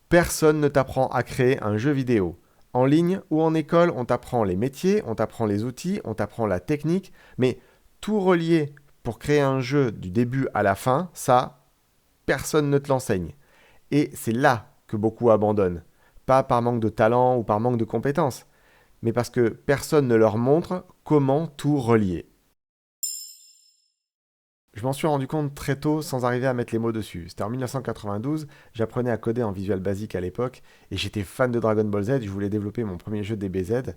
Personne ne t'apprend à créer un jeu vidéo. En ligne ou en école, on t'apprend les métiers, on t'apprend les outils, on t'apprend la technique, mais tout relié pour créer un jeu du début à la fin, ça, personne ne te l'enseigne. Et c'est là que beaucoup abandonnent. Pas par manque de talent ou par manque de compétences, mais parce que personne ne leur montre comment tout relier. Je m'en suis rendu compte très tôt sans arriver à mettre les mots dessus. C'était en 1992, j'apprenais à coder en Visual Basic à l'époque, et j'étais fan de Dragon Ball Z, je voulais développer mon premier jeu DBZ.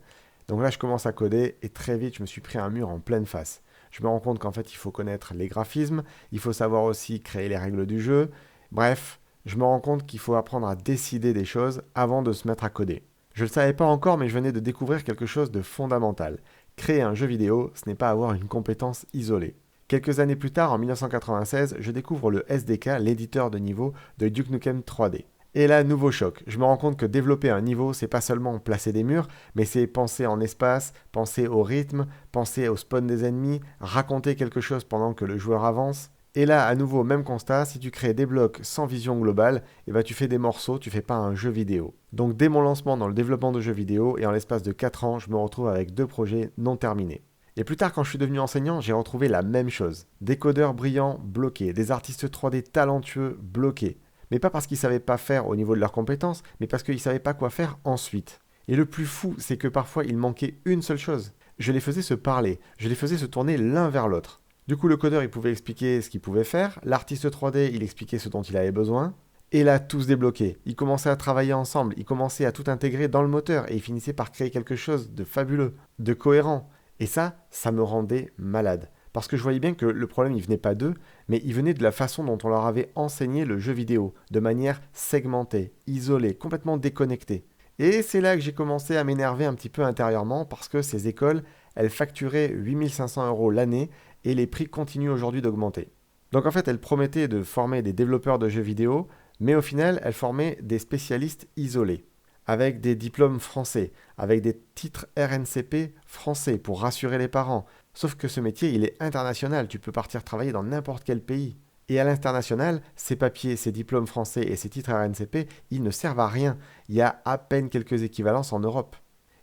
Donc là, je commence à coder, et très vite, je me suis pris un mur en pleine face. Je me rends compte qu'en fait, il faut connaître les graphismes, il faut savoir aussi créer les règles du jeu. Bref, je me rends compte qu'il faut apprendre à décider des choses avant de se mettre à coder. Je ne le savais pas encore, mais je venais de découvrir quelque chose de fondamental. Créer un jeu vidéo, ce n'est pas avoir une compétence isolée. Quelques années plus tard, en 1996, je découvre le SDK, l'éditeur de niveau de Duke Nukem 3D. Et là, nouveau choc. Je me rends compte que développer un niveau, c'est pas seulement placer des murs, mais c'est penser en espace, penser au rythme, penser au spawn des ennemis, raconter quelque chose pendant que le joueur avance. Et là, à nouveau, même constat, si tu crées des blocs sans vision globale, eh ben, tu fais des morceaux, tu fais pas un jeu vidéo. Donc dès mon lancement dans le développement de jeux vidéo, et en l'espace de 4 ans, je me retrouve avec 2 projets non terminés. Et plus tard, quand je suis devenu enseignant, j'ai retrouvé la même chose. Des codeurs brillants bloqués, des artistes 3D talentueux bloqués. Mais pas parce qu'ils ne savaient pas faire au niveau de leurs compétences, mais parce qu'ils ne savaient pas quoi faire ensuite. Et le plus fou, c'est que parfois, il manquait une seule chose. Je les faisais se parler, je les faisais se tourner l'un vers l'autre. Du coup, le codeur, il pouvait expliquer ce qu'il pouvait faire, l'artiste 3D, il expliquait ce dont il avait besoin, et là, tout se débloquait. Ils commençaient à travailler ensemble, ils commençaient à tout intégrer dans le moteur, et ils finissaient par créer quelque chose de fabuleux, de cohérent. Et ça me rendait malade. Parce que je voyais bien que le problème, il venait pas d'eux, mais il venait de la façon dont on leur avait enseigné le jeu vidéo, de manière segmentée, isolée, complètement déconnectée. Et c'est là que j'ai commencé à m'énerver un petit peu intérieurement, parce que ces écoles, elles facturaient 8 500 € l'année, et les prix continuent aujourd'hui d'augmenter. Donc en fait, elles promettaient de former des développeurs de jeux vidéo, mais au final, elles formaient des spécialistes isolés avec des diplômes français, avec des titres RNCP français pour rassurer les parents. Sauf que ce métier, il est international, tu peux partir travailler dans n'importe quel pays. Et à l'international, ces papiers, ces diplômes français et ces titres RNCP, ils ne servent à rien. Il y a à peine quelques équivalences en Europe.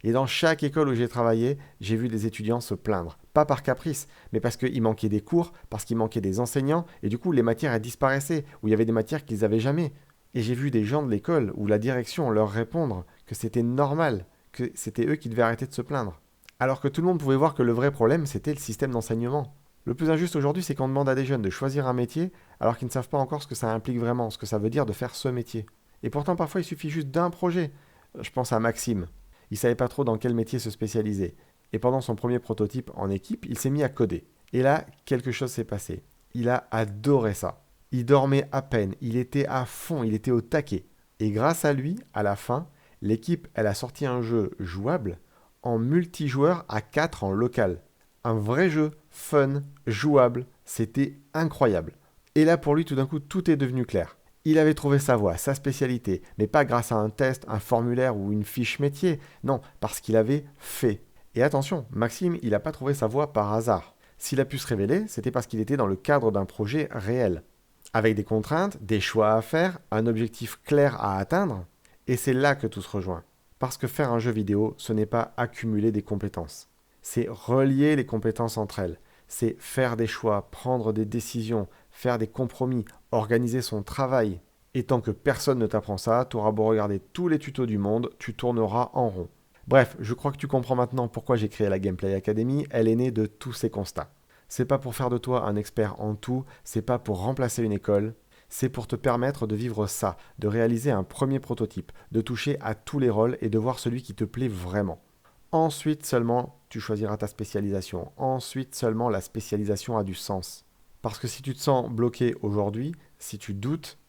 Et dans chaque école où j'ai travaillé, j'ai vu des étudiants se plaindre. Pas par caprice, mais parce qu'il manquait des cours, parce qu'il manquait des enseignants, et du coup les matières elles disparaissaient, ou il y avait des matières qu'ils n'avaient jamais. Et j'ai vu des gens de l'école ou la direction leur répondre que c'était normal, que c'était eux qui devaient arrêter de se plaindre. Alors que tout le monde pouvait voir que le vrai problème, c'était le système d'enseignement. Le plus injuste aujourd'hui, c'est qu'on demande à des jeunes de choisir un métier alors qu'ils ne savent pas encore ce que ça implique vraiment, ce que ça veut dire de faire ce métier. Et pourtant, parfois, il suffit juste d'un projet. Je pense à Maxime. Il savait pas trop dans quel métier se spécialiser. Et pendant son premier prototype en équipe, il s'est mis à coder. Et là, quelque chose s'est passé. Il a adoré ça. Il dormait à peine, il était à fond, il était au taquet. Et grâce à lui, à la fin, l'équipe, elle a sorti un jeu jouable en multijoueur à 4 en local. Un vrai jeu, fun, jouable, c'était incroyable. Et là, pour lui, tout d'un coup, tout est devenu clair. Il avait trouvé sa voie, sa spécialité, mais pas grâce à un test, un formulaire ou une fiche métier, non, parce qu'il avait fait. Et attention, Maxime, il n'a pas trouvé sa voie par hasard. S'il a pu se révéler, c'était parce qu'il était dans le cadre d'un projet réel avec des contraintes, des choix à faire, un objectif clair à atteindre, et c'est là que tout se rejoint. Parce que faire un jeu vidéo, ce n'est pas accumuler des compétences. C'est relier les compétences entre elles. C'est faire des choix, prendre des décisions, faire des compromis, organiser son travail. Et tant que personne ne t'apprend ça, tu auras beau regarder tous les tutos du monde, tu tourneras en rond. Bref, je crois que tu comprends maintenant pourquoi j'ai créé la Gameplay Academy, elle est née de tous ces constats. C'est pas pour faire de toi un expert en tout, c'est pas pour remplacer une école, c'est pour te permettre de vivre ça, de réaliser un premier prototype, de toucher à tous les rôles et de voir celui qui te plaît vraiment. Ensuite seulement, tu choisiras ta spécialisation. Ensuite seulement, la spécialisation a du sens. Parce que si tu te sens bloqué aujourd'hui, si tu doutes,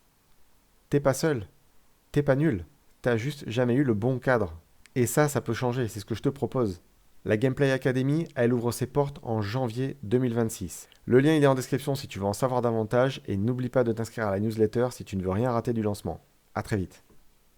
t'es pas seul, t'es pas nul, t'as juste jamais eu le bon cadre. Et ça peut changer, c'est ce que je te propose. La Gameplay Academy, elle ouvre ses portes en janvier 2026. Le lien il est en description si tu veux en savoir davantage et n'oublie pas de t'inscrire à la newsletter si tu ne veux rien rater du lancement. À très vite.